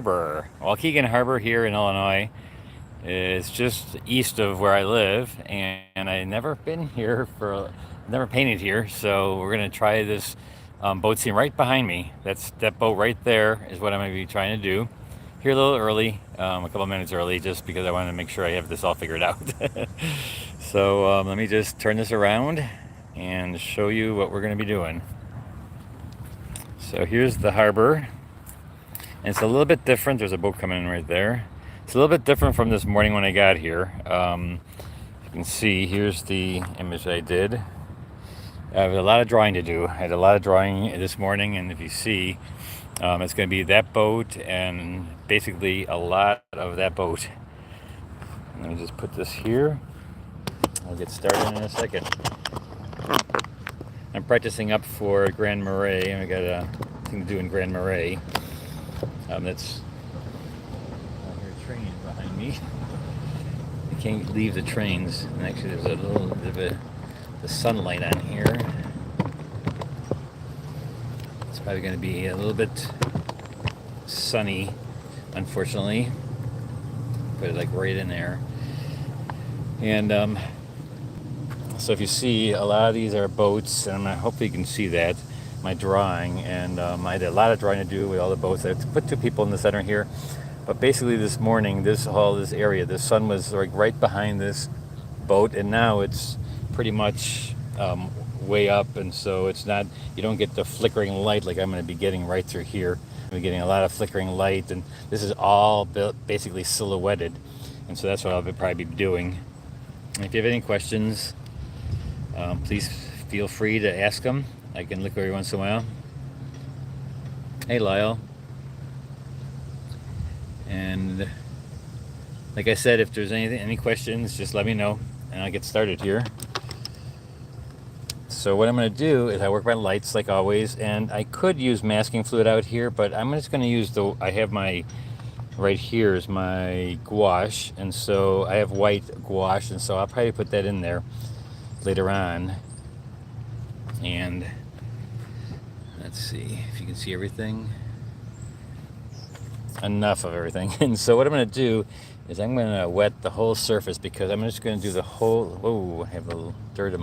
Waukegan Harbor here in Illinois is just east of where I live, and I never been here never painted here, so we're gonna try this boat scene right behind me. That boat right there is what I'm gonna be trying to do. Here a little early, a couple minutes early, just because I wanted to make sure I have this all figured out. So let me just turn this around and show you what we're gonna be doing. So here's the harbor. And it's a little bit different. There's a boat coming in right there. It's a little bit different from this morning when I got here. You can see, here's the image I did. I have a lot of drawing to do. I had a lot of drawing this morning, and if you see, it's going to be that boat and basically a lot of that boat. Let me just put this here. I'll get started in a second. I'm practicing up for Grand Marais, and I got a thing to do in Grand Marais. That's I hear trains behind me. I can't leave the trains, and actually there's a little bit of the sunlight on here. It's probably going to be a little bit sunny, unfortunately. Put it like right in there. And so if you see, a lot of these are boats, and hopefully you can see that. My drawing, and I did a lot of drawing to do with all the boats. I put two people in the center here, but basically this morning, this area, the sun was like right behind this boat, and now it's pretty much way up, and so it's not, you don't get the flickering light like I'm going to be getting right through here. I'm getting a lot of flickering light, and this is all basically silhouetted, and so that's what I'll probably be doing. And if you have any questions, please feel free to ask them. I can look every once in a while. Hey, Lyle. And like I said, if there's any questions, just let me know, and I'll get started here. So what I'm going to do is I work my lights like always, and I could use masking fluid out here, but I'm just going to use I have my, right here is my gouache, and so I have white gouache, and so I'll probably put that in there later on. And let's see if you can see everything. Enough of everything. And so what I'm going to do is I'm going to wet the whole surface, because I'm just going to do the whole. Oh, I have a little dirt in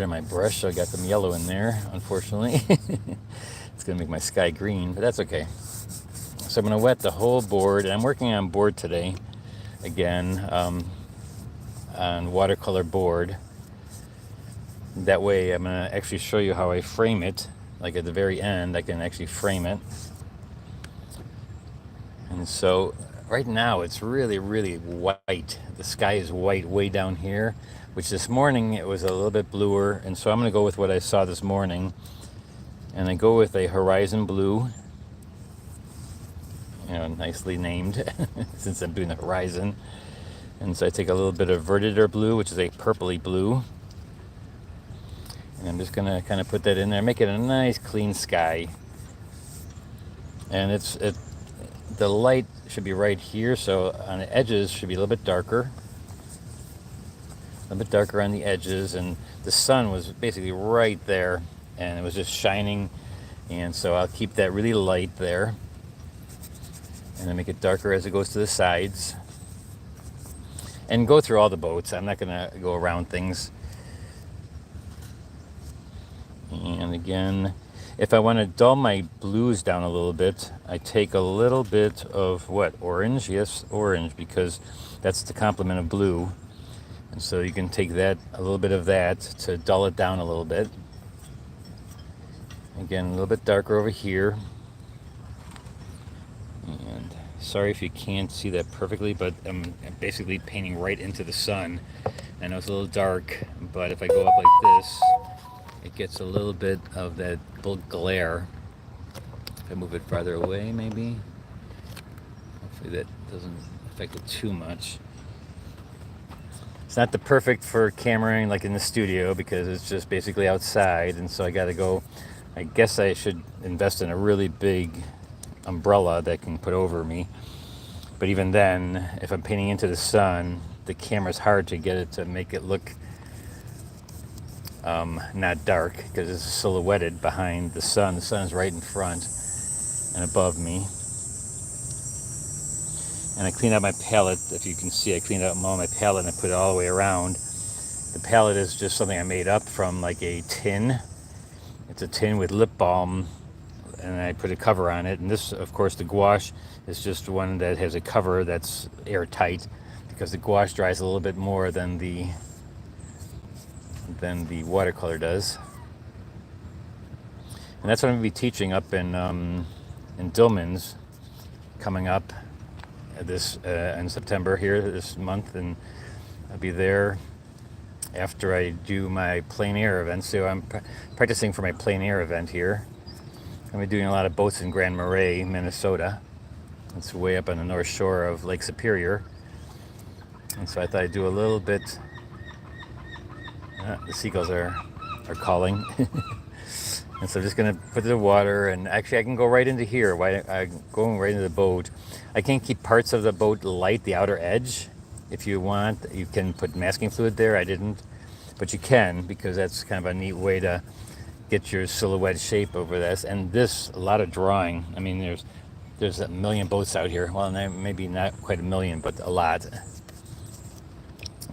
my brush, so I got some yellow in there, unfortunately. It's going to make my sky green, but that's okay. So I'm going to wet the whole board, and I'm working on board today again, on watercolor board. That way I'm going to actually show you how I frame it. Like at the very end, I can actually frame it. And so right now it's really, really white. The sky is white way down here, which this morning it was a little bit bluer. And so I'm going to go with what I saw this morning. And I go with a horizon blue. Nicely named since I'm doing the horizon. And so I take a little bit of verditer blue, which is a purpley blue. And I'm just going to kind of put that in there, make it a nice clean sky. And the light should be right here, so on the edges should be a little bit darker. A little bit darker on the edges, and the sun was basically right there, and it was just shining. And so I'll keep that really light there. And then make it darker as it goes to the sides. And go through all the boats. I'm not going to go around things. And again, if I want to dull my blues down a little bit, I take a little bit of what? Orange? Yes, orange, because that's the complement of blue. And so you can take that, a little bit of that, to dull it down a little bit. Again, a little bit darker over here. And sorry if you can't see that perfectly, but I'm basically painting right into the sun. I know it's a little dark, but if I go up like this, it gets a little bit of that glare. If I move it farther away, maybe. Hopefully that doesn't affect it too much. It's not the perfect for cameraing like in the studio, because it's just basically outside, and so I got to go. I guess I should invest in a really big umbrella that can put over me. But even then, if I'm painting into the sun, the camera's hard to get it to make it look not dark, because it's silhouetted behind the sun. The sun is right in front. and above me. And I clean out my palette. If you can see, I cleaned out all my palette and I put it all the way around. The palette is just something I made up from like a tin. It's a tin with lip balm, and I put a cover on it. And this, of course, the gouache is just one that has a cover that's airtight, because the gouache dries a little bit more than the watercolor does. And that's what I'm going to be teaching up in Dillman's coming up this in September here this month, and I'll be there after I do my Plein-air event. So I'm practicing for my Plein-air event here. I'm doing a lot of boats in Grand Marais, Minnesota. It's way up on the north shore of Lake Superior. And so I thought I'd do a little bit. The seagulls are calling. And so I'm just going to put the water, and actually I can go right into here. I'm going right into the boat. I can keep parts of the boat light, the outer edge. If you want, you can put masking fluid there. I didn't, but you can, because that's kind of a neat way to get your silhouette shape over this. And this, a lot of drawing. I mean, there's a million boats out here. Well, maybe not quite a million, but a lot.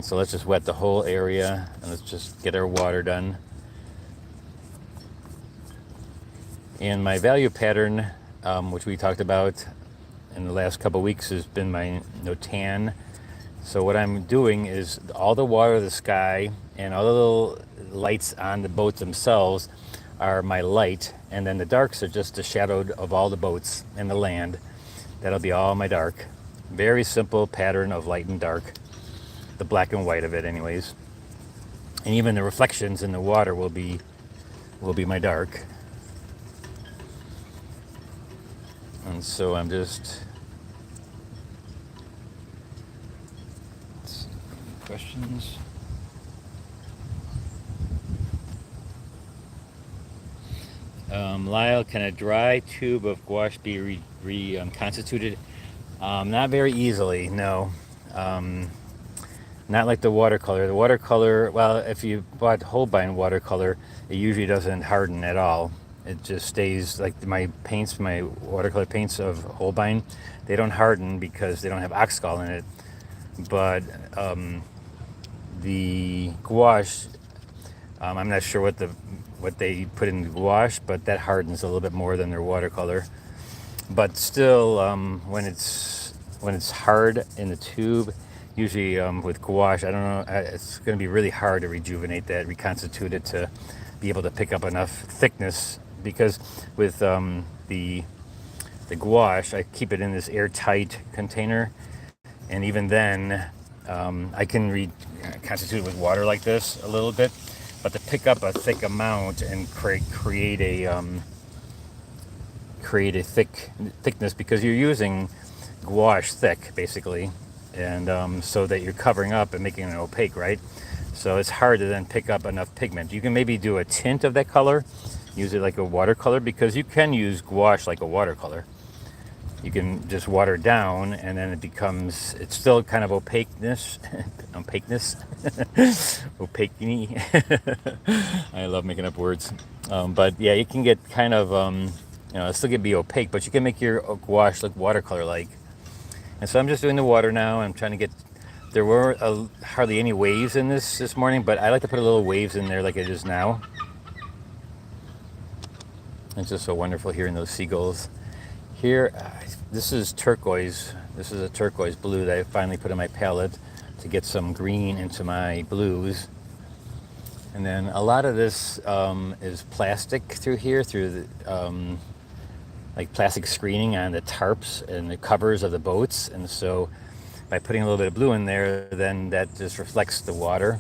So let's just wet the whole area, and let's just get our water done. And my value pattern, which we talked about in the last couple of weeks, has been my no tan. So what I'm doing is all the water, the sky, and all the little lights on the boats themselves are my light, and then the darks are just the shadow of all the boats and the land. That'll be all my dark. Very simple pattern of light and dark. The black and white of it anyways. And even the reflections in the water will be my dark. And so I'm just... Let's see, questions? Lyle, can a dry tube of gouache be reconstituted? Not very easily, no. Not like the watercolor. The watercolor, well, if you bought Holbein watercolor, it usually doesn't harden at all. It just stays like my paints, my watercolor paints of Holbein, they don't harden because they don't have oxgal in it. But the gouache, I'm not sure what they put in the gouache, but that hardens a little bit more than their watercolor. But still, when it's hard in the tube, usually with gouache, I don't know, it's going to be really hard to rejuvenate that, reconstitute it to be able to pick up enough thickness. Because with the gouache, I keep it in this airtight container, and even then, I can reconstitute it with water like this a little bit. But to pick up a thick amount and create a thickness, because you're using gouache thick basically, and so that you're covering up and making it opaque, right? So it's hard to then pick up enough pigment. You can maybe do a tint of that color, use it like a watercolor, because you can use gouache like a watercolor. You can just water down, and then it's still kind of opaqueness. Opaqueness. I love making up words. But yeah, you can get kind of, it still can be opaque, but you can make your gouache look watercolor-like. And so I'm just doing the water now. I'm trying to get, there were hardly any waves in this morning, but I like to put a little waves in there like it is now. It's just so wonderful hearing those seagulls. Here, this is turquoise. This is a turquoise blue that I finally put in my palette to get some green into my blues. And then a lot of this is plastic through here, through the, like plastic screening on the tarps and the covers of the boats. And so by putting a little bit of blue in there, then that just reflects the water.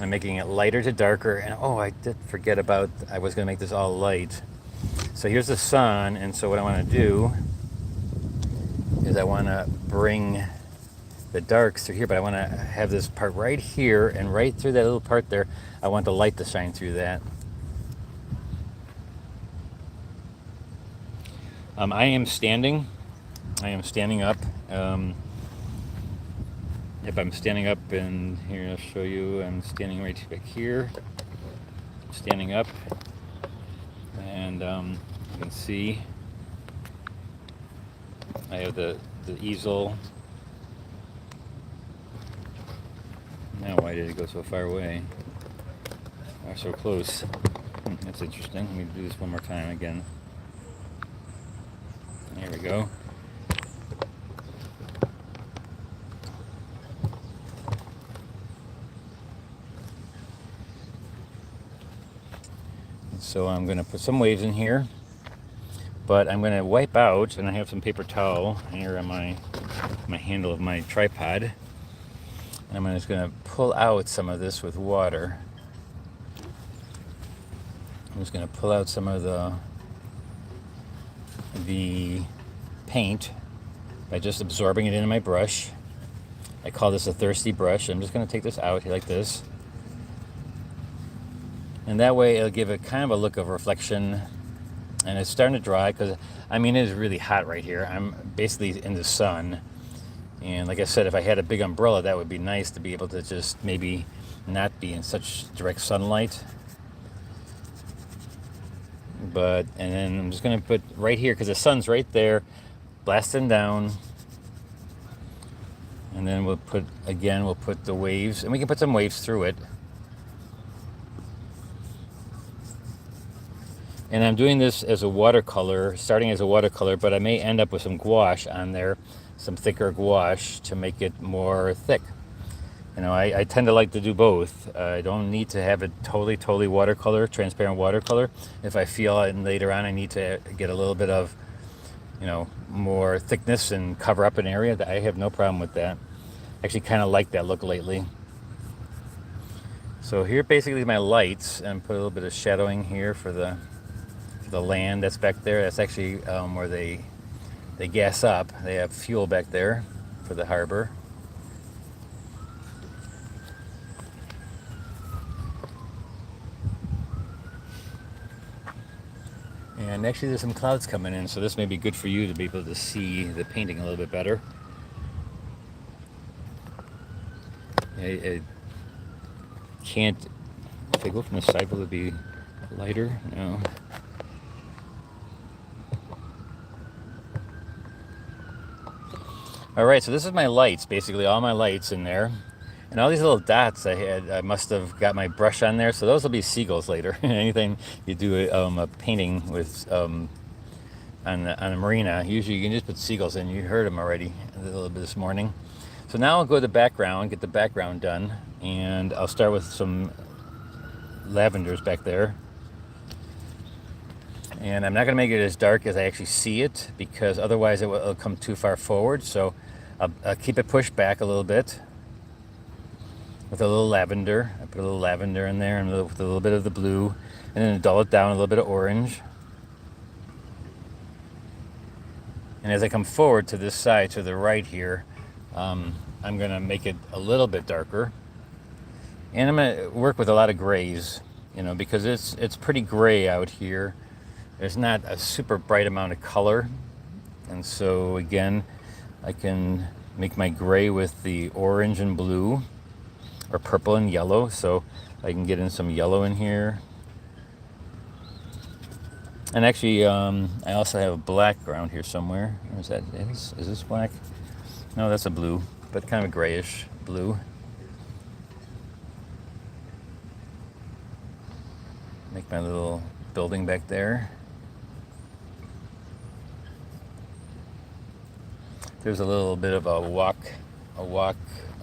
I'm making it lighter to darker, and oh, I did forget about, I was going to make this all light. So here's the sun, and so what I want to do is I want to bring the darks through here, but I want to have this part right here, and right through that little part there, I want the light to shine through that. I am standing up. If I'm standing up, and here I'll show you, I'm standing right back here, standing up, and you can see I have the easel. Now why did it go so far away? Or so close? That's interesting. Let me do this one more time again. There we go. So I'm going to put some waves in here, but I'm going to wipe out, and I have some paper towel here on my handle of my tripod, and I'm just going to pull out some of this with water. I'm just going to pull out some of the paint by just absorbing it into my brush. I call this a thirsty brush. I'm just going to take this out here like this. And that way it'll give it kind of a look of reflection. And it's starting to dry because, I mean, it is really hot right here. I'm basically in the sun. And like I said, if I had a big umbrella, that would be nice to be able to just maybe not be in such direct sunlight. And then I'm just going to put right here because the sun's right there, blasting down. And then we'll put the waves, and we can put some waves through it. And I'm doing this as a watercolor, starting as a watercolor, but I may end up with some gouache on there, some thicker gouache to make it more thick. You know, I tend to like to do both. I don't need to have it totally watercolor, transparent watercolor. If I feel later on I need to get a little bit of, you know, more thickness and cover up an area, I have no problem with that. Actually kind of like that look lately. So here basically my lights, and put a little bit of shadowing here for the land that's back there. That's actually where they gas up. They have fuel back there for the harbor. And actually there's some clouds coming in, so this may be good for you to be able to see the painting a little bit better. I can't, if I go from the side, will it be lighter? No. All right, so this is my lights, basically all my lights in there. And all these little dots I must have got my brush on there, so those will be seagulls later. Anything you do a painting with on a marina, usually you can just put seagulls in. You heard them already a little bit this morning. So now I'll go to the background, get the background done, and I'll start with some lavenders back there. And I'm not going to make it as dark as I actually see it, because otherwise it'll come too far forward. So I'll keep it pushed back a little bit with a little lavender. I put a little lavender in there and with a little bit of the blue, and then dull it down a little bit of orange. And as I come forward to this side, to the right here, I'm going to make it a little bit darker. And I'm going to work with a lot of grays, you know, because it's pretty gray out here. There's not a super bright amount of color. And so again, I can make my gray with the orange and blue, or purple and yellow. So I can get in some yellow in here. And actually, I also have a black ground here somewhere. Where's that? Is this black? No, that's a blue, but kind of a grayish blue. Make my little building back there. There's a little bit of a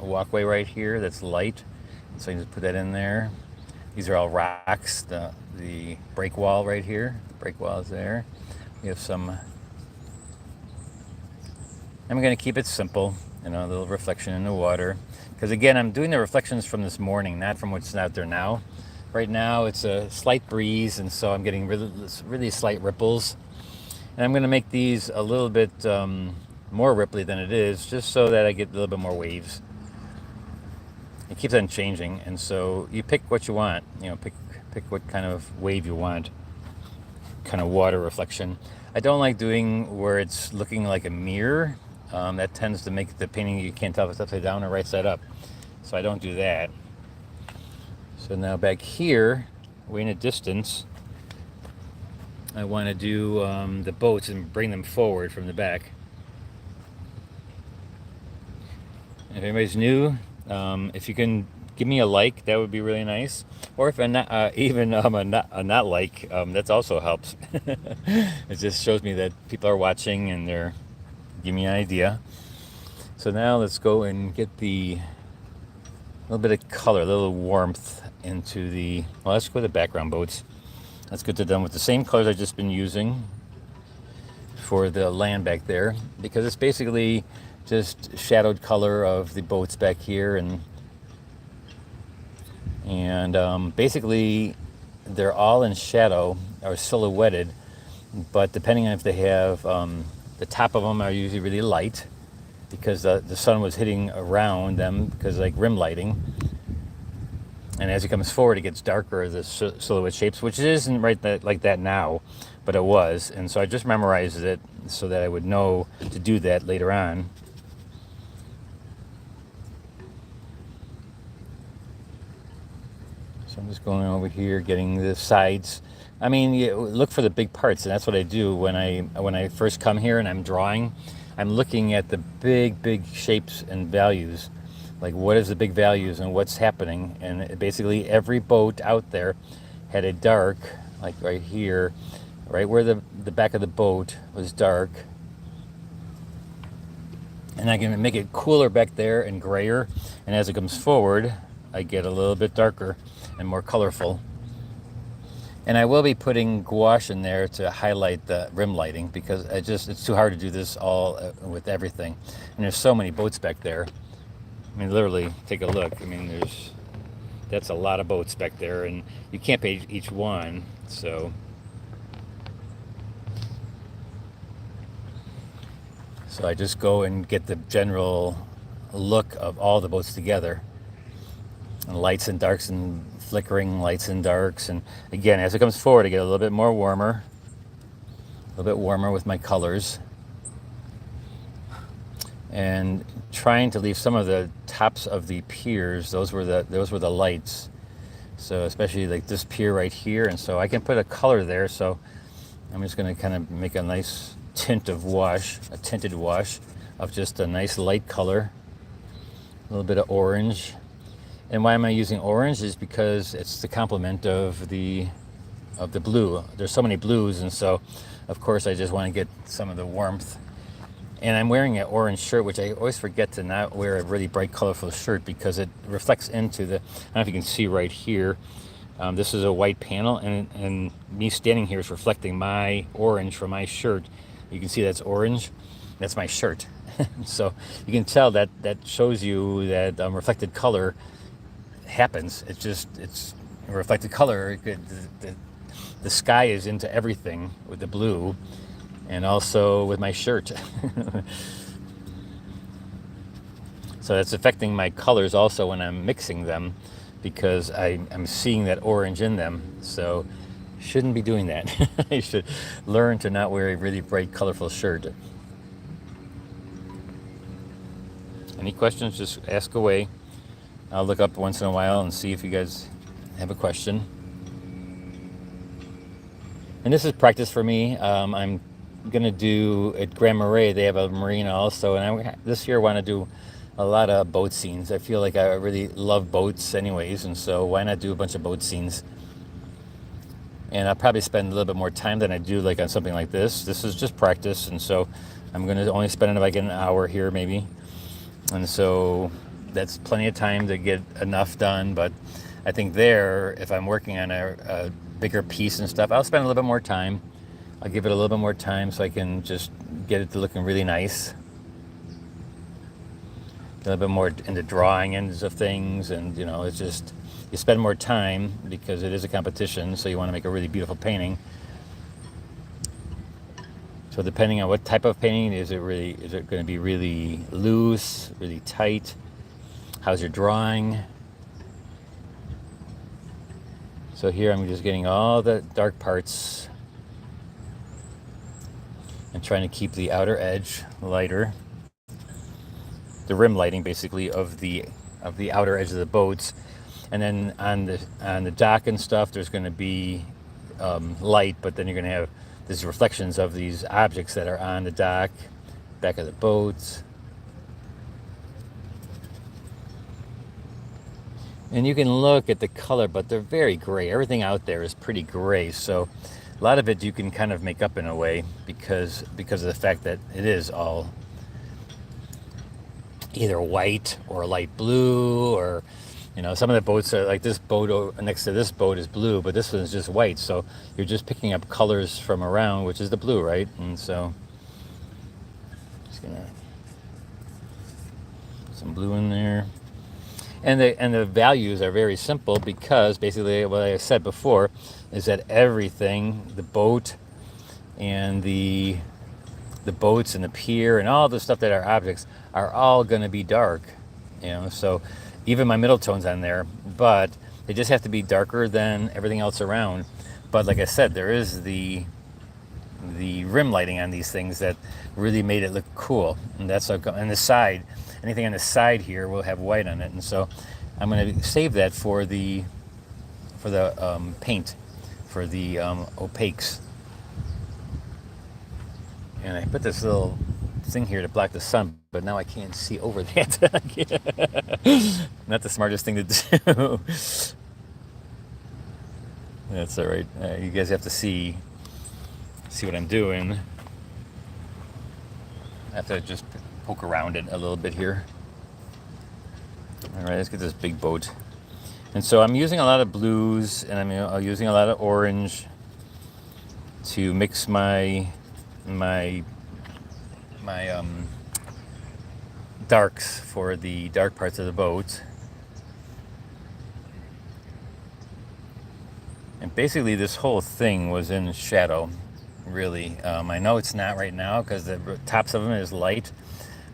walkway right here that's light, so I can just put that in there. These are all rocks. The break wall right here. The break wall is there. We have some. I'm going to keep it simple, you know, a little reflection in the water, because again, I'm doing the reflections from this morning, not from what's out there now. Right now, it's a slight breeze, and so I'm getting really slight ripples. And I'm going to make these a little bit more ripply than it is, just so that I get a little bit more waves. It keeps on changing, and so you pick what you want. You know, pick what kind of wave you want, kind of water reflection. I don't like doing where it's looking like a mirror. That tends to make the painting, you can't tell if it's upside down or right side up. So I don't do that. So now back here, way in a distance, I want to do the boats and bring them forward from the back. If anybody's new, if you can give me a like, that would be really nice. Or if I'm not, even a not like, that's also helps. It just shows me that people are watching and they're giving me an idea. So now let's go and get the little bit of color, a little warmth into the. Well, let's go to the background boats. Let's get to them with the same colors I've just been using for the land back there, because it's basically just shadowed color of the boats back here, and basically they're all in shadow or silhouetted, but depending on if they have the top of them are usually really light because the sun was hitting around them because like rim lighting, and as it comes forward it gets darker, the silhouette shapes, which it isn't right like that now, but it was. And so I just memorized it so that I would know to do that later on. So I'm just going over here getting the sides. I mean, you look for the big parts, and that's what I do when I first come here and I'm drawing. I'm looking at the big shapes and values, like what is the big values and what's happening. And basically every boat out there had a dark, like right here, right where the back of the boat was dark, and I can make it cooler back there and grayer, and as it comes forward I get a little bit darker and more colorful. And I will be putting gouache in there to highlight the rim lighting, because it's too hard to do this all with everything. And there's so many boats back there. I mean, literally, take a look. I mean, that's a lot of boats back there, and you can't pay each one. So I just go and get the general look of all the boats together, and lights and darks and flickering lights and darks. And again, as it comes forward, I get a little bit warmer with my colors, and trying to leave some of the tops of the piers. Those were the lights. So especially like this pier right here, and so I can put a color there. So I'm just going to kind of make a nice tint of wash, a tinted wash of just a nice light color, a little bit of orange. And why am I using orange is because it's the complement of the blue. There's so many blues, and so of course I just want to get some of the warmth. And I'm wearing an orange shirt, which I always forget to not wear a really bright, colorful shirt, because it reflects into the. I don't know if you can see right here. This is a white panel, and me standing here is reflecting my orange from my shirt. You can see that's orange. That's my shirt. So you can tell that shows you that reflected color happens. It's a reflected color. The sky is into everything with the blue, and also with my shirt. So that's affecting my colors also when I'm mixing them, because I'm seeing that orange in them. So shouldn't be doing that. You should learn to not wear a really bright, colorful shirt. Any questions, just ask away. I'll look up once in a while and see if you guys have a question. And this is practice for me. I'm going to do at Grand Marais, they have a marina also, and this year I want to do a lot of boat scenes. I feel like I really love boats anyways, and so why not do a bunch of boat scenes? And I'll probably spend a little bit more time than I do like on something like this. This is just practice, and so I'm going to only spend like an hour here maybe. And so that's plenty of time to get enough done. But I think there, if I'm working on a bigger piece and stuff, I'll spend a little bit more time. I'll give it a little bit more time so I can just get it to looking really nice. Get a little bit more into drawing ends of things, and it's just, you spend more time because it is a competition, so you want to make a really beautiful painting. So depending on what type of painting, is it going to be really loose, really tight? How's your drawing? So here I'm just getting all the dark parts and trying to keep the outer edge lighter. The rim lighting basically of the outer edge of the boats. And then on the dock and stuff, there's going to be light, but then you're going to have these reflections of these objects that are on the dock, back of the boats. And you can look at the color, but they're very gray. Everything out there is pretty gray. So a lot of it you can kind of make up in a way because of the fact that it is all either white or light blue, or some of the boats are like this boat next to this boat is blue, but this one is just white. So you're just picking up colors from around, which is the blue, right? And so just gonna put some blue in there. And the values are very simple because basically what I said before is that everything, the boat and the boats and the pier and all the stuff that are objects are all going to be dark, so even my middle tones on there, but they just have to be darker than everything else around. But like I said, there is the rim lighting on these things that really made it look cool, and that's like on the side. Anything on the side here will have white on it, and so I'm going to save that for the paint, for the opaques. And I put this little thing here to block the sun, but now I can't see over that. Not the smartest thing to do. That's all right. You guys have to see what I'm doing. I have to just poke around it a little bit here. All right, let's get this big boat. And so I'm using a lot of blues, and I'm using a lot of orange to mix my darks for the dark parts of the boat. And basically this whole thing was in shadow, really. I know it's not right now because the tops of them is light,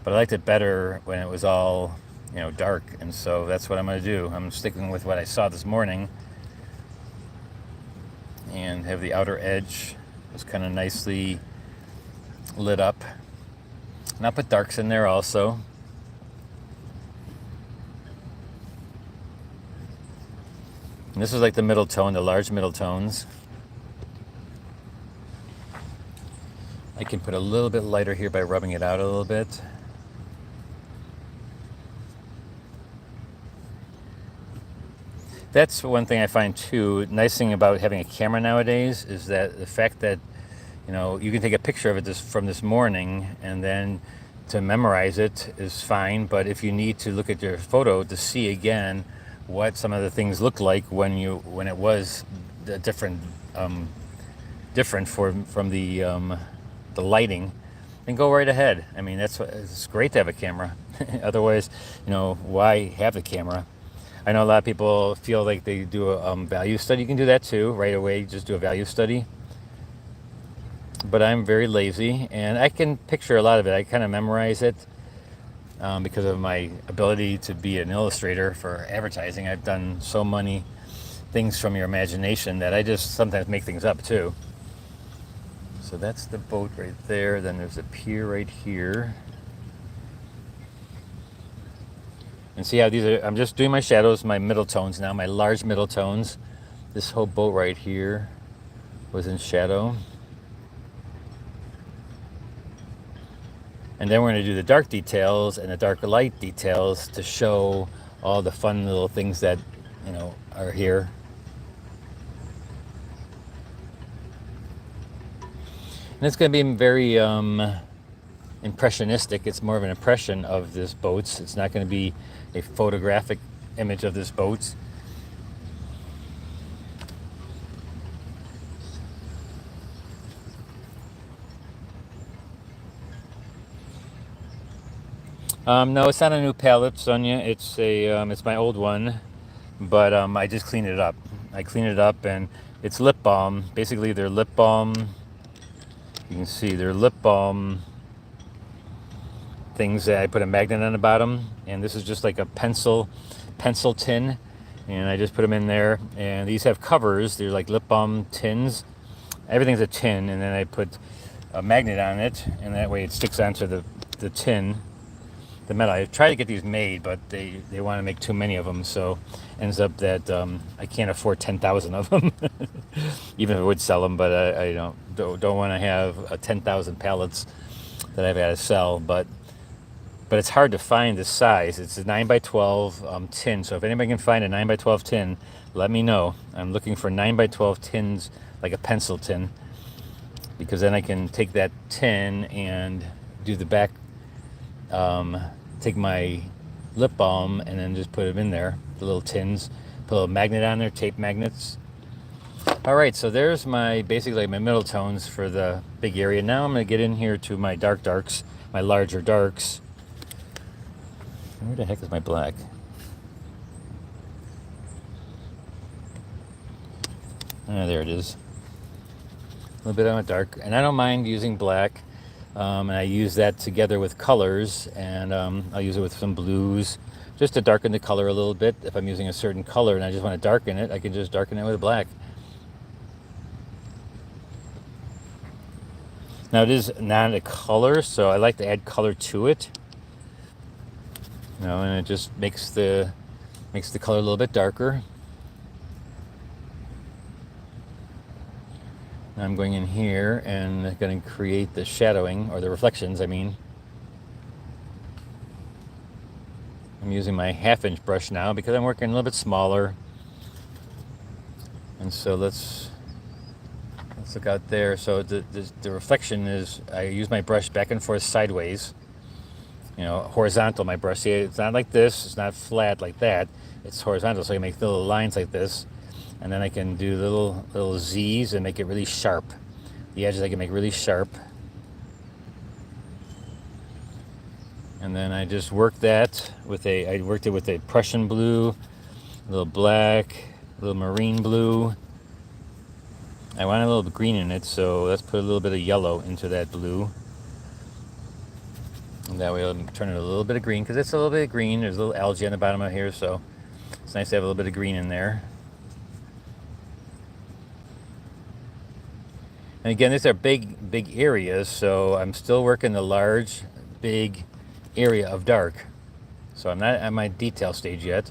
but I liked it better when it was all dark, and so that's what I'm going to do. I'm sticking with what I saw this morning, and have the outer edge was kind of nicely lit up. And I'll put darks in there also. And this is like the middle tone, the large middle tones. I can put a little bit lighter here by rubbing it out a little bit. That's one thing I find too. Nice thing about having a camera nowadays is that the fact that you can take a picture of it from this morning, and then to memorize it is fine. But if you need to look at your photo to see again what some of the things look like when it was different from the lighting, then go right ahead. I mean, it's great to have a camera. Otherwise, why have the camera? I know a lot of people feel like they do a value study. You can do that too, right away. Just do a value study. But I'm very lazy, and I can picture a lot of it. I kind of memorize it because of my ability to be an illustrator for advertising. I've done so many things from your imagination that I just sometimes make things up too. So that's the boat right there. Then there's a pier right here. And see how these are, I'm just doing my shadows, my middle tones now, my large middle tones. This whole boat right here was in shadow. And then we're going to do the dark details and the dark light details to show all the fun little things that, are here. And it's going to be very impressionistic. It's more of an impression of this boat. It's not going to be a photographic image of this boat. No, it's not a new palette, Sonia. It's my old one, but I just cleaned it up. I cleaned it up, and it's lip balm. Basically, they're lip balm. You can see they're lip balm things that I put a magnet on the bottom, and this is just like a pencil tin, and I just put them in there. And these have covers. They're like lip balm tins. Everything's a tin, and then I put a magnet on it, and that way it sticks onto the tin, the metal. I tried to get these made, but they want to make too many of them, so ends up that I can't afford 10,000 of them. Even if I would sell them, but I don't want to have 10,000 pallets that I've got to sell. But but it's hard to find the size. It's a 9 by 12 tin. So if anybody can find a 9 by 12 tin, let me know. I'm looking for 9 by 12 tins, like a pencil tin, because then I can take that tin and do the back, take my lip balm and then just put them in there, the little tins, put a little magnet on there, tape magnets. All right, so there's my, basically my middle tones for the big area. Now I'm gonna get in here to my darks, my larger darks. Where the heck is my black? There it is. A little bit on a dark, and I don't mind using black, and I use that together with colors, and I'll use it with some blues, just to darken the color a little bit. If I'm using a certain color and I just want to darken it, I can just darken it with black. Now it is not a color, so I like to add color to it. And it just makes the color a little bit darker. Now I'm going in here and going to create the shadowing, or the reflections, I mean. I'm using my 1/2-inch brush now because I'm working a little bit smaller. And so let's look out there. So the reflection is, I use my brush back and forth sideways. Horizontal, my brush. See, it's not like this. It's not flat like that. It's horizontal, so I make little lines like this. And then I can do little Z's and make it really sharp. The edges I can make really sharp. And then I just work that with I worked it with a Prussian blue, a little black, a little marine blue. I want a little green in it, so let's put a little bit of yellow into that blue. And that way I'll turn it a little bit of green, because it's a little bit of green. There's a little algae on the bottom of here, so it's nice to have a little bit of green in there. And again, these are big areas, so I'm still working the large, big area of dark. So I'm not at my detail stage yet.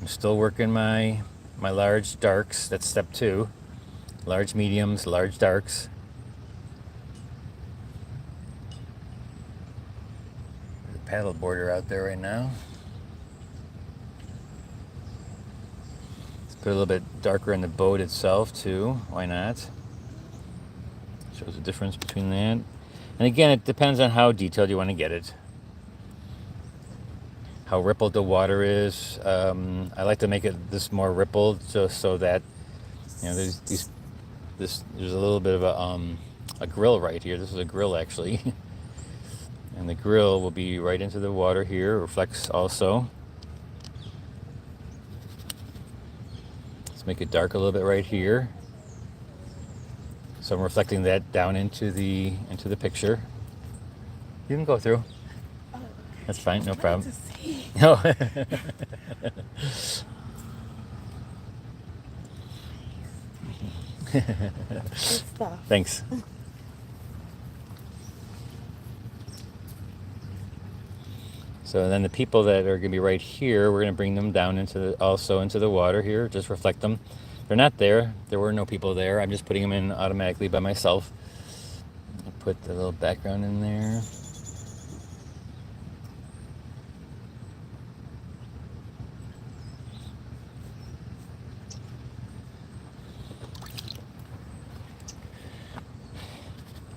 I'm still working my large darks. That's step 2. Large mediums, large darks. There's a paddle border out there right now. Let's put a little bit darker in the boat itself too. Why not? Shows the difference between that. And again, it depends on how detailed you want to get it. How rippled the water is. I like to make it this more rippled, so that there's a little bit of a grill right here. This is a grill actually, and the grill will be right into the water here. Reflects also. Let's make it dark a little bit right here. So I'm reflecting that down into the picture. You can go through. That's fine, no problem. No. Good stuff. Thanks. So then the people that are going to be right here, we're going to bring them down also into the water here. Just reflect them. They're not there. There were no people there. I'm just putting them in automatically by myself. I'll put the little background in there.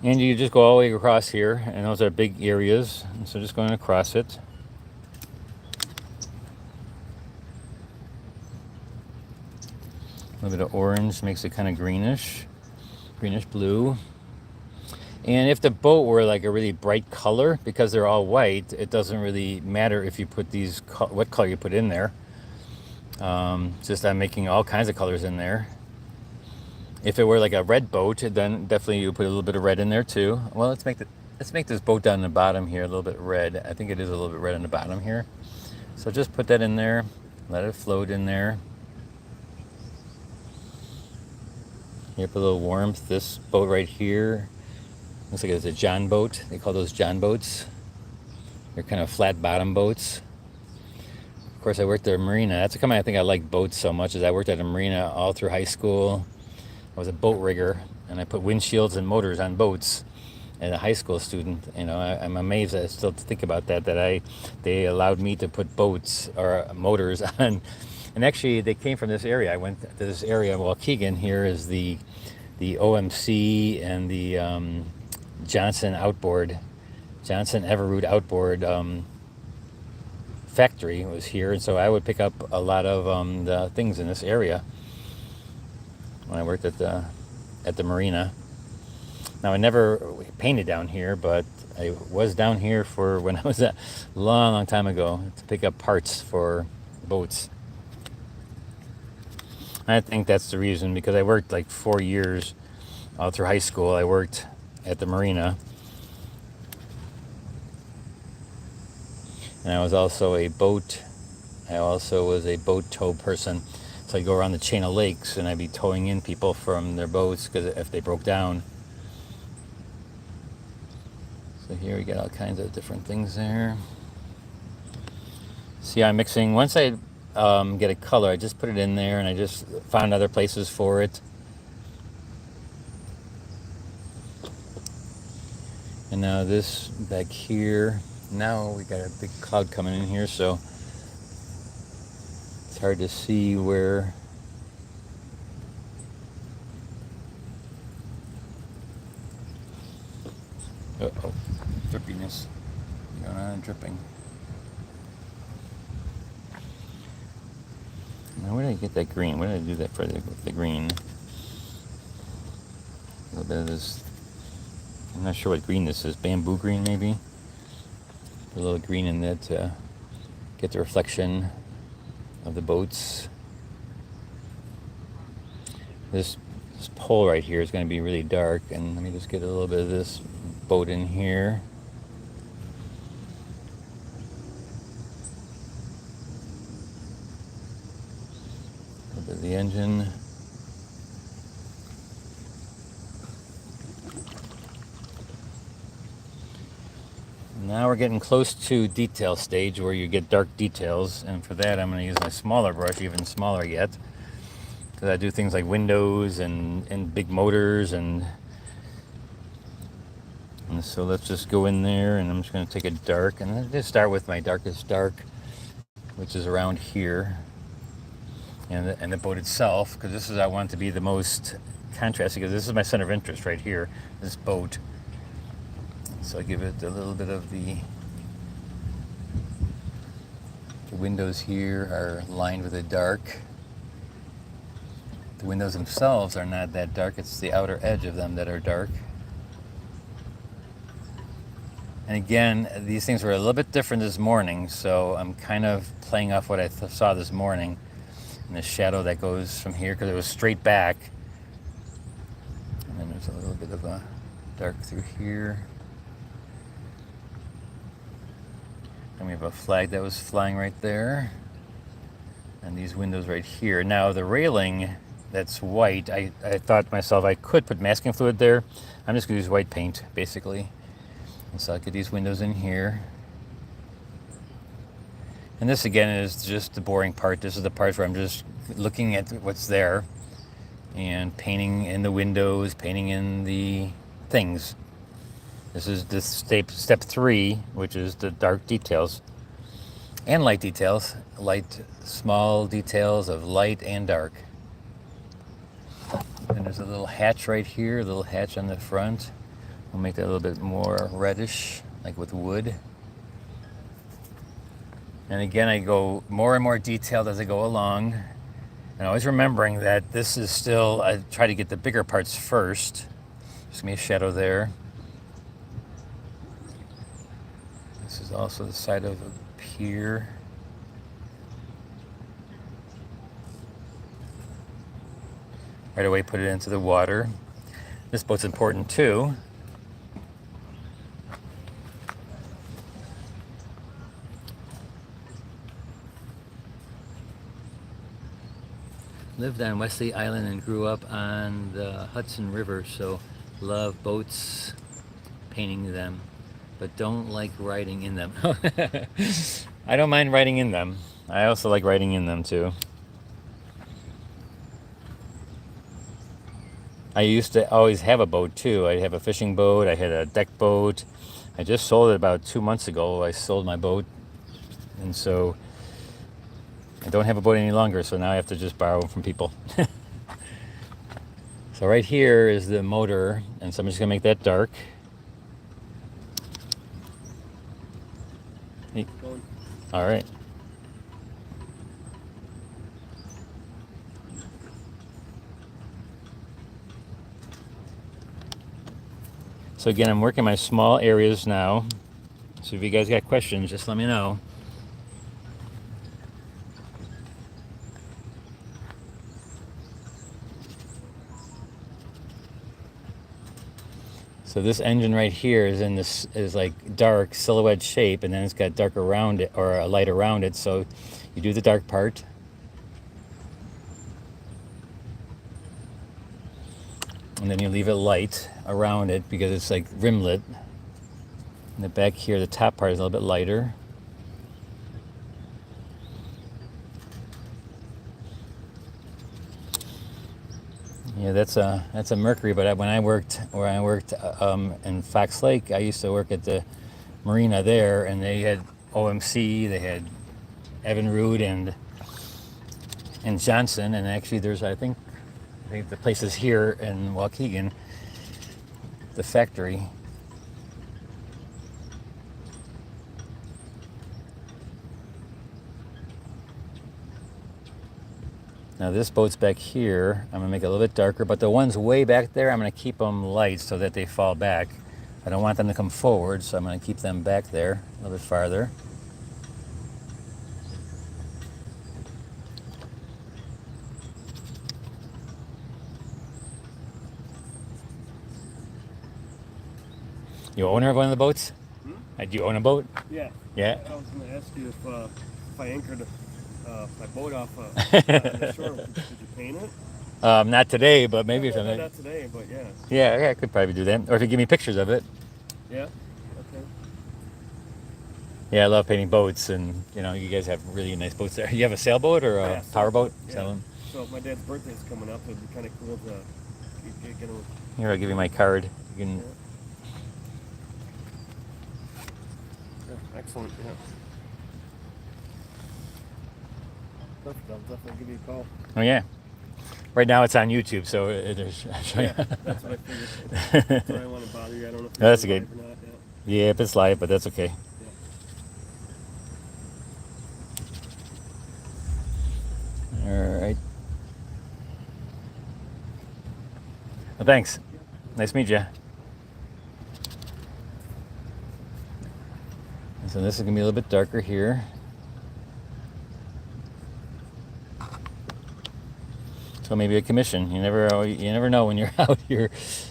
And you just go all the way across here, and those are big areas. And so just going across it. A little bit of orange makes it kind of greenish blue. And if the boat were like a really bright color, because they're all white, it doesn't really matter if you put what color you put in there. Just I'm making all kinds of colors in there. If it were like a red boat, then definitely you put a little bit of red in there too. Well, let's make this boat down the bottom here a little bit red. I think it is a little bit red on the bottom here. So just put that in there, let it float in there. Here, put a little warmth. This boat right here looks like it's a John boat. They call those John boats. They're kind of flat bottom boats. Of course, I worked at a marina. That's how I think I like boats so much, is I worked at a marina all through high school. I was a boat rigger, and I put windshields and motors on boats. and a high school student. I'm amazed. I still think about that. They allowed me to put boats or motors on, and actually they came from this area. I went to this area. Waukegan here is the OMC and the Johnson outboard, Johnson Everroot outboard factory was here, and so I would pick up a lot of the things in this area when I worked at the marina. Now I never painted down here, but I was down here for when I was a long, long time ago to pick up parts for boats. I think that's the reason, because I worked like 4 years all through high school. I worked at the marina, and I was also a boat. I also was a boat tow person. So I'd go around the chain of lakes and I'd be towing in people from their boats because if they broke down. So here we got all kinds of different things there. See, I'm mixing. Once I get a color, I just put it in there and I just found other places for it. And now this back here, now we got a big cloud coming in here, so it's hard to see where. Uh-oh, drippiness going on, dripping. Now where did I get that green? Where did I do that for the green? A little bit of this, I'm not sure what green this is, bamboo green maybe? A little green in that to get the reflection of the boats. This pole right here is going to be really dark, and let me just get a little bit of this boat in here. A little bit of the engine. Now we're getting close to detail stage where you get dark details, and for that I'm going to use my smaller brush, even smaller yet, because I do things like windows and big motors, and so let's just go in there, and I'm just going to take a dark, and I'll just start with my darkest dark, which is around here, and the boat itself, because this is, I want it to be the most contrasty, because this is my center of interest right here, this boat. So I give it a little bit of the windows here are lined with a dark. The windows themselves are not that dark, it's the outer edge of them that are dark. And again, these things were a little bit different this morning, so I'm kind of playing off what I saw this morning, and the shadow that goes from here, because it was straight back. And then there's a little bit of a dark through here. And we have a flag that was flying right there. And these windows right here. Now the railing that's white, I thought to myself I could put masking fluid there. I'm just going to use white paint, basically. And so I get these windows in here. And this again is just the boring part. This is the part where I'm just looking at what's there and painting in the windows, painting in the things. This is this step 3, which is the dark details and light details, small details of light and dark. And there's a little hatch right here, a little hatch on the front. We'll make that a little bit more reddish, like with wood. And again, I go more and more detailed as I go along. And always remembering that this is still, I try to get the bigger parts first. There's gonna be a shadow there. This is also the side of a pier. Right away, put it into the water. This boat's important too. Lived on Wesley Island and grew up on the Hudson River, so love boats, painting them, but don't like riding in them. I don't mind riding in them. I also like riding in them too. I used to always have a boat too. I have a fishing boat. I had a deck boat. I just sold it about 2 months ago. I sold my boat, and so I don't have a boat any longer. So now I have to just borrow from people. So right here is the motor, and so I'm just gonna make that dark. All right. So again, I'm working my small areas now. So if you guys got questions, just let me know. So this engine right here is like dark silhouette shape, and then it's got dark around it or a light around it. So you do the dark part, and then you leave it light around it because it's like rimlet. And the back here, the top part is a little bit lighter. Yeah, that's a Mercury. But when I worked in Fox Lake, I used to work at the marina there, and they had OMC, they had Evinrude and Johnson, and actually there's I think the place is here in Waukegan, the factory. Now this boat's back here. I'm gonna make it a little bit darker, but the ones way back there, I'm gonna keep them light so that they fall back. I don't want them to come forward, so I'm gonna keep them back there a little bit farther. You owner of one of the boats? Do you own a boat? Yeah. Yeah. I was going to ask you if I anchored my boat off the shore, could you paint it? Not today, but maybe if Not today, but yeah. Yeah, I could probably do that. Or if you give me pictures of it. Yeah. Okay. Yeah, I love painting boats, and you guys have really nice boats there. You have a sailboat or a powerboat? Yeah. Sailing? So my dad's birthday's coming up. It'd be kind of cool to get a. Here, I'll give you my card. You can. Yeah. Yeah, excellent. Yeah. Perfect. I'll definitely give you a call. Oh yeah. Right now it's on YouTube, so there's. Yeah, that's what I figured. That's why I want to bother you. I don't know if No, that's you're okay. live or not. Yeah, if it's live, but that's okay. All right. Well, thanks. Nice to meet you. So this is gonna be a little bit darker here. So maybe a commission. You never know when you're out here.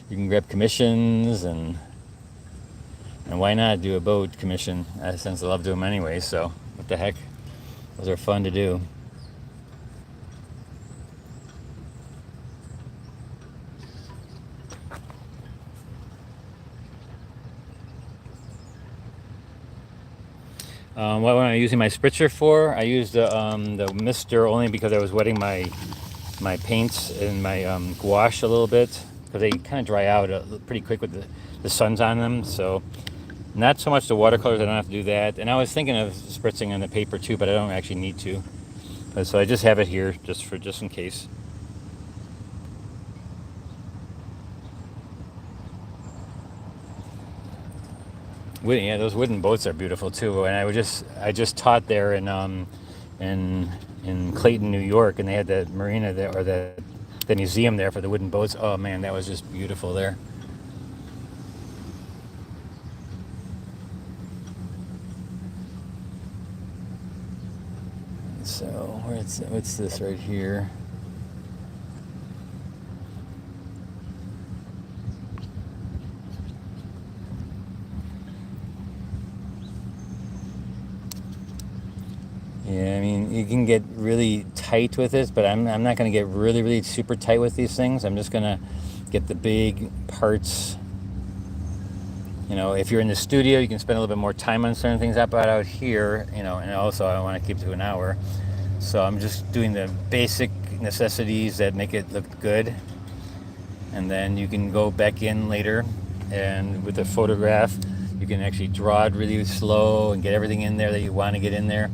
You can grab commissions and why not do a boat commission? Since I love doing them anyway. So what the heck? Those are fun to do. What am I using my spritzer for? I used the mister only because I was wetting my paints and my gouache a little bit because they kind of dry out pretty quick with the sun's on them. So not so much the watercolors. I don't have to do that. And I was thinking of spritzing on the paper too, but I don't actually need to. So I just have it here just in case. Yeah, those wooden boats are beautiful too. And I just taught there in Clayton, New York, and they had the marina there or the museum there for the wooden boats. Oh man, that was just beautiful there. So what's this right here? Yeah, I mean, you can get really tight with this, but I'm not going to get really, really super tight with these things. I'm just going to get the big parts. If you're in the studio, you can spend a little bit more time on certain things. But out here, and also I want to keep it to an hour. So I'm just doing the basic necessities that make it look good. and then you can go back in later, and with a photograph you can actually draw it really slow and get everything in there that you want to get in there.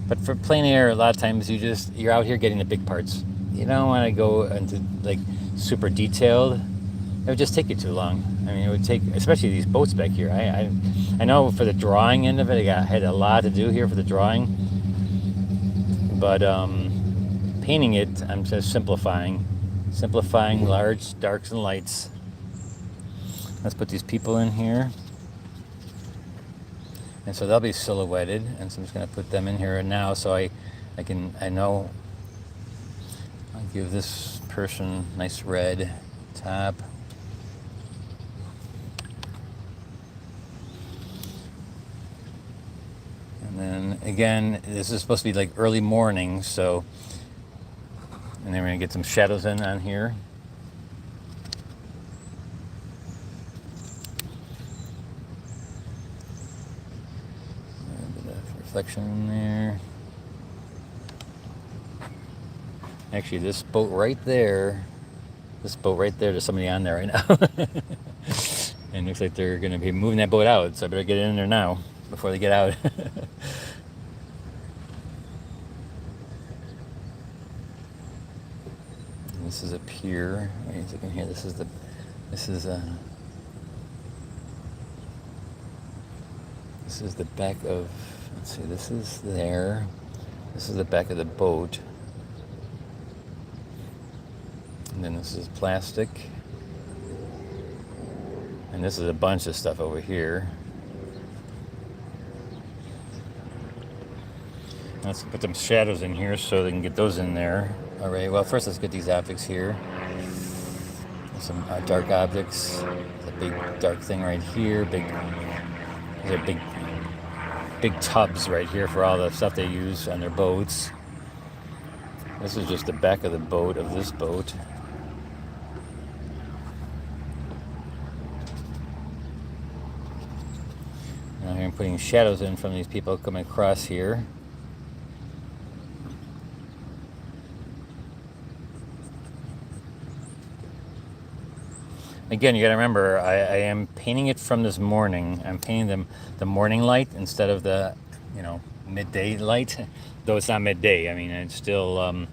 But for plein air, a lot of times you're out here getting the big parts. You don't want to go into like super detailed. It would just take you too long. I mean, it would take, especially these boats back here. I know for the drawing end of it, I had a lot to do here for the drawing. But painting it, I'm just simplifying large darks and lights. Let's put these people in here. And so they'll be silhouetted, and so I'm just going to put them in here now so I know I'll give this person nice red top. And then again, this is supposed to be like early morning, so, and then we're going to get some shadows in on here. Reflection in there. Actually, this boat right there, there's somebody on there right now. And it looks like they're going to be moving that boat out, so I better get in there now before they get out. This is a pier. Wait a second here. This is the back of, let's see, this is there. This is the back of the boat. And then this is plastic. And this is a bunch of stuff over here. Let's put some shadows in here so they can get those in there. All right, well, first let's get these objects here. Some dark objects. The big dark thing right here. These are big tubs right here for all the stuff they use on their boats. This is just the back of the boat, of this boat. Now I'm putting shadows in from these people coming across here. Again, you got to remember, I am painting it from this morning. I'm painting them the morning light instead of the, midday light. Though it's not midday. I mean, it's still,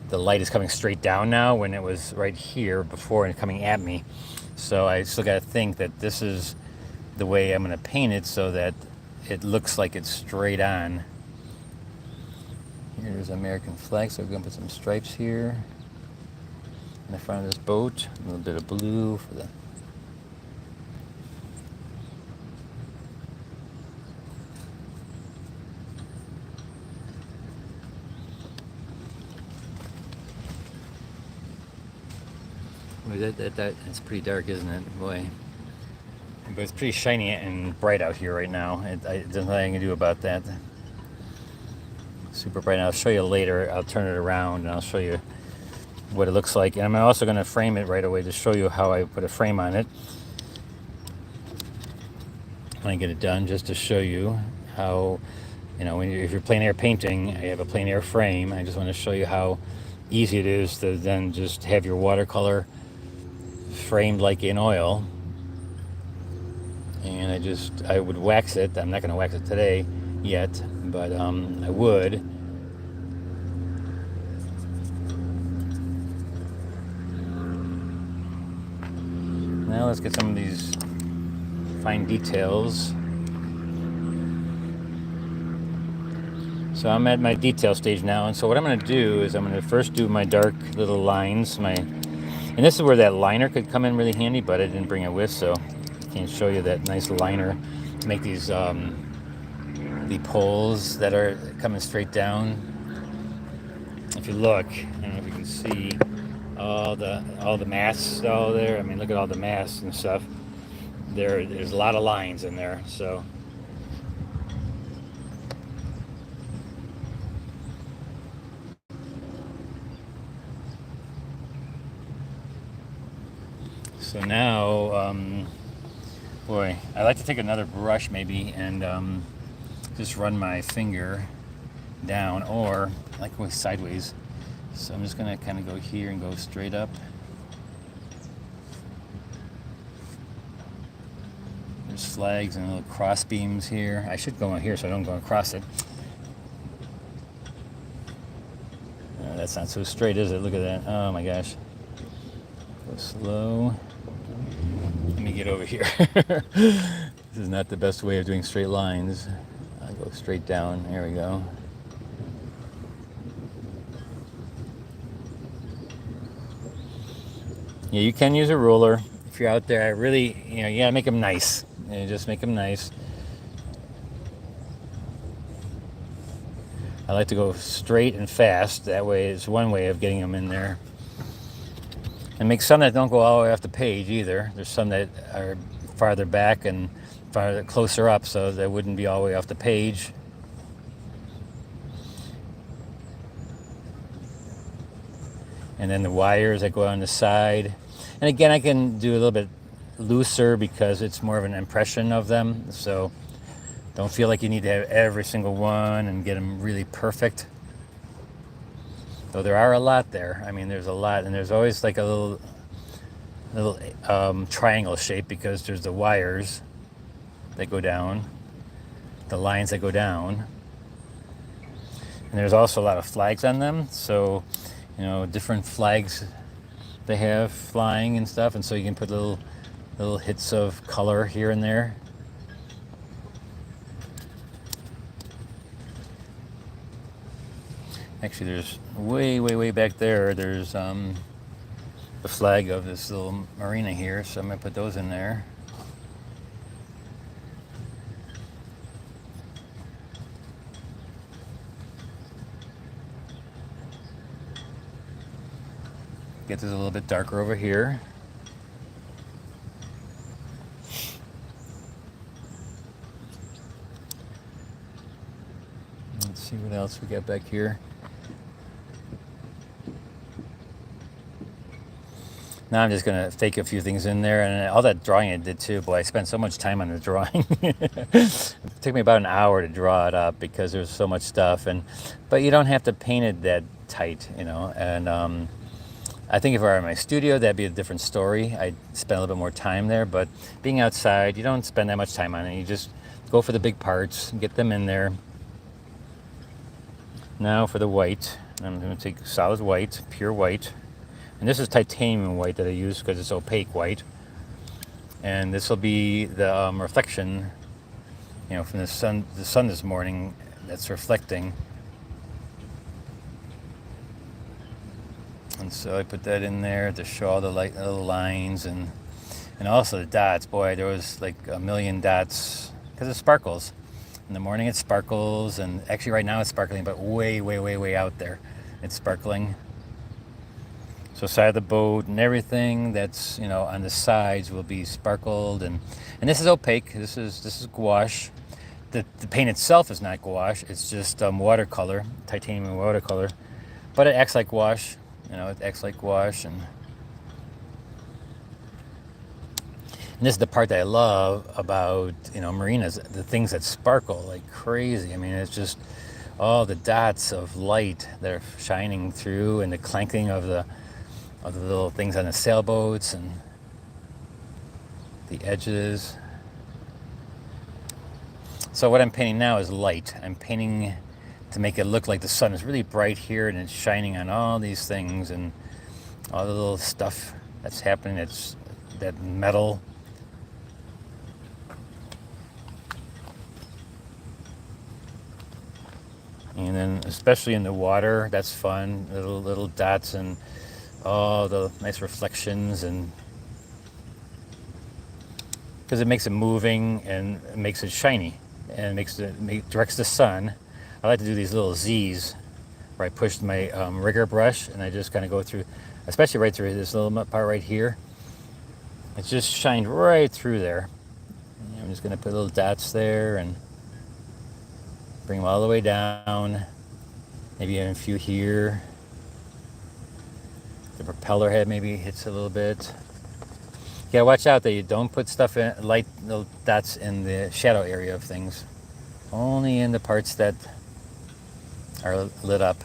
the light is coming straight down now when it was right here before and coming at me. So I still got to think that this is the way I'm going to paint it so that it looks like it's straight on. Here's American flag, so we're going to put some stripes here. In the front of this boat, a little bit of blue for the that's pretty dark, isn't it? Boy. But it's pretty shiny and bright out here right now. There's nothing I can do about that. Super bright. And I'll show you later. I'll turn it around and I'll show you what it looks like. And I'm also going to frame it right away to show you how I put a frame on it when I get it done, just to show you how, if you're plein air painting, I have a plein air frame. I just want to show you how easy it is to then just have your watercolor framed like in oil. And I would wax it. I'm not going to wax it today yet, but I would. Now let's get some of these fine details. So I'm at my detail stage now, and so what I'm going to do is I'm going to first do my dark little lines. And this is where that liner could come in really handy, but I didn't bring it with, so I can't show you that nice liner to make these the poles that are coming straight down. If you look, I don't know if you can see all the masts all there. I mean, look at all the masts and stuff. There's a lot of lines in there, so. So now, boy, I like to take another brush maybe and just run my finger down, or I like going sideways. So I'm just gonna kind of go here and go straight up. There's flags and little cross beams here. I should go in here so I don't go across it. That's not so straight, is it? Look at that. Oh my gosh. Go slow. Let me get over here. This is not the best way of doing straight lines. I'll go straight down. There we go. Yeah, you can use a ruler if you're out there. I really, you gotta make them nice. Just make them nice. I like to go straight and fast. That way, it's one way of getting them in there. And make some that don't go all the way off the page either. There's some that are farther back and farther closer up, so they wouldn't be all the way off the page. And then the wires that go on the side. And again, I can do a little bit looser because it's more of an impression of them. So don't feel like you need to have every single one and get them really perfect. Though there are a lot there. I mean, there's a lot, and there's always like a little triangle shape because there's the wires that go down, the lines that go down, and there's also a lot of flags on them. So, different flags they have flying and stuff, and so you can put little hits of color here and there. Actually, there's way back there, there's the flag of this little marina here, so I'm going to put those in there. Get this a little bit darker over here. Let's see what else we got back here. Now I'm just going to fake a few things in there, and all that drawing I did too. Boy, I spent so much time on the drawing. It took me about an hour to draw it up because there's so much stuff, but you don't have to paint it that tight, and I think if I were in my studio, that'd be a different story. I'd spend a little bit more time there, but being outside, you don't spend that much time on it. You just go for the big parts, get them in there. Now for the white, I'm going to take solid white, pure white. And this is titanium white that I use because it's opaque white. And this will be the reflection, from the sun this morning that's reflecting. And so I put that in there to show all the little lines and also the dots. Boy, there was like a million dots because it sparkles. In the morning it sparkles, and actually right now it's sparkling, but way out there it's sparkling. So side of the boat and everything that's on the sides will be sparkled, and this is opaque. This is gouache. The paint itself is not gouache. It's just watercolor, titanium watercolor, but it acts like gouache. It acts like gouache, and this is the part that I love about marinas. The things that sparkle like crazy. I mean, it's just all the dots of light that are shining through, and the clanking of the little things on the sailboats and the edges. So what I'm painting now is light. I'm painting to make it look like the sun is really bright here and it's shining on all these things and all the little stuff that's happening. It's that metal. And then especially in the water, that's fun. Little dots and all the nice reflections, and because it makes it moving and it makes it shiny and directs the sun. I like to do these little Z's where I push my rigger brush and I just kind of go through, especially right through this little part right here. It's just shined right through there. And I'm just going to put little dots there and bring them all the way down. Maybe even a few here. The propeller head maybe hits a little bit. Yeah, watch out that you don't put stuff in, light little dots in the shadow area of things. Only in the parts that are lit up.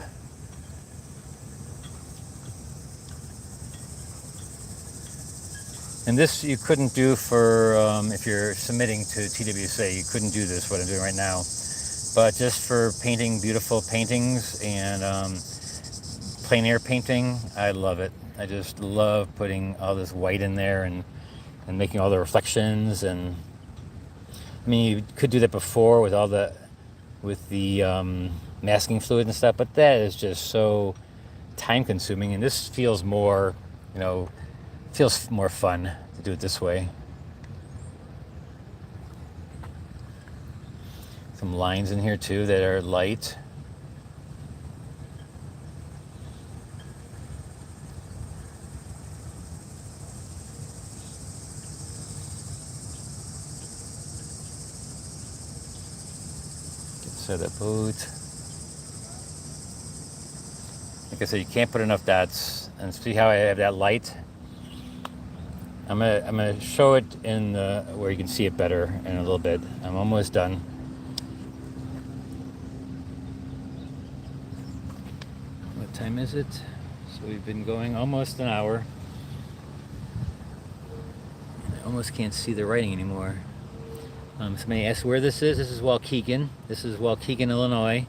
And this you couldn't do for if you're submitting to TWSA. You couldn't do this, what I'm doing right now. But just for painting beautiful paintings and plein air painting, I love it. I just love putting all this white in there and making all the reflections. And I mean, you could do that before with the masking fluid and stuff, but that is just so time consuming. And this feels more, feels more fun to do it this way. Some lines in here too that are light. Set that boat. Like I said, you can't put enough dots. And see how I have that light? I'm gonna show it in where you can see it better in a little bit. I'm almost done. What time is it? So we've been going almost an hour. I almost can't see the writing anymore. Somebody asked where this is. This is Waukegan. This is Waukegan, Illinois.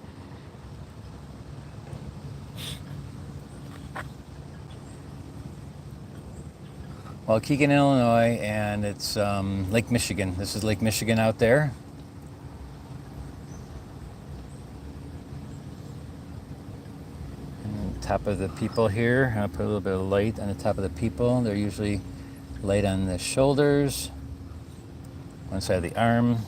Waukegan, Illinois, and it's Lake Michigan. This is Lake Michigan out there. And on top of the people here, I'll put a little bit of light on the top of the people. They're usually light on the shoulders. One side of the arm.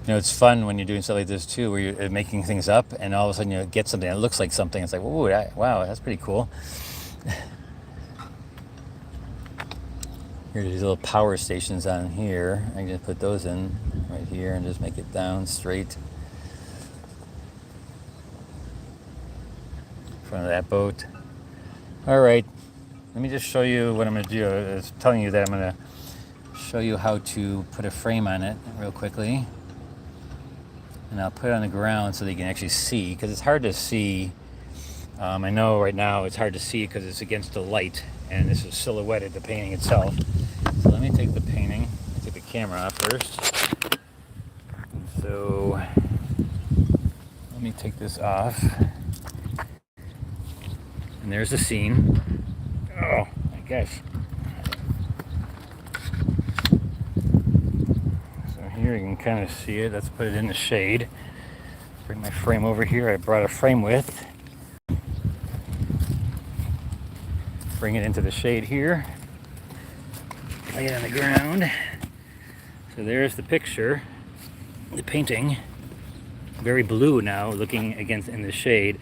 It's fun when you're doing stuff like this too, where you're making things up and all of a sudden you get something that looks like something. It's like, ooh, wow, that's pretty cool. Here's these little power stations on here. I'm going to put those in right here and just make it down straight. Front of that boat. All right, let me just show you what I'm going to do. I was telling you that I'm going to show you how to put a frame on it real quickly. And I'll put it on the ground so that you can actually see, because it's hard to see. I know right now it's hard to see because it's against the light and this is silhouetted, the painting itself. So let me take the painting, take the camera off first. So let me take this off. And there's the scene. Oh my gosh. So here you can kind of see it. Let's put it in the shade. Bring my frame over here. I brought a frame with. Bring it into the shade here. Lay it on the ground. So there's the picture, the painting. Very blue now, looking against in the shade.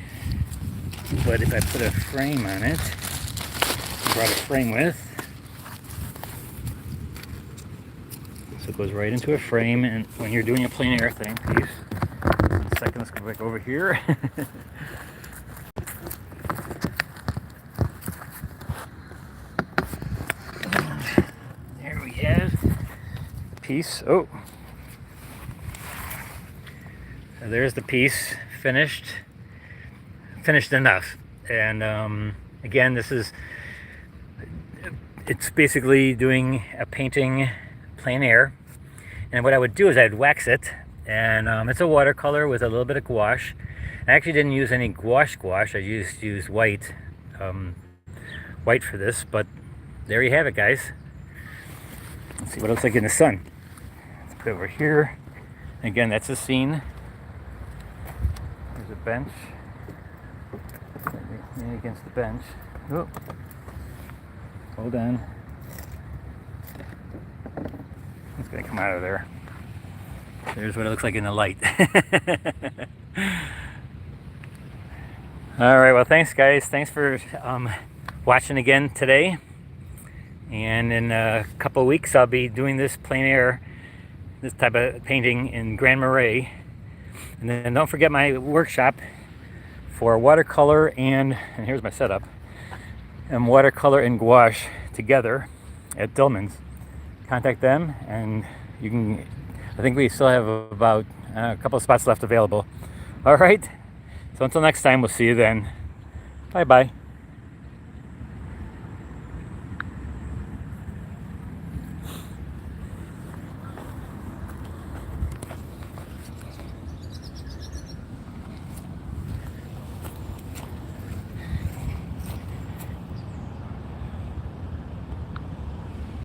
But if I put a frame on it, I brought a frame with, so it goes right into a frame. And when you're doing a plein air thing, please, 1 second, let's go back over here. There we have the piece. Oh, so there's the piece finished enough. And again, it's basically doing a painting plein air. And what I would do is I'd wax it, and it's a watercolor with a little bit of gouache. I actually didn't use any gouache. I used white for this, but there you have it, guys. Let's see what it looks like in the sun. Let's put it over here. Again, that's the scene. There's a bench. Against the bench. Oh, hold on. It's gonna come out of there. There's what it looks like in the light. All right. Well, thanks, guys. Thanks for watching again today. And in a couple of weeks, I'll be doing this plein air, this type of painting in Grand Marais. And then don't forget my workshop for watercolor and here's my setup, and watercolor and gouache together at Dillman's. Contact them and you can, I think we still have about, I A couple of spots left available. All right. So until next time, we'll see you then. Bye-bye.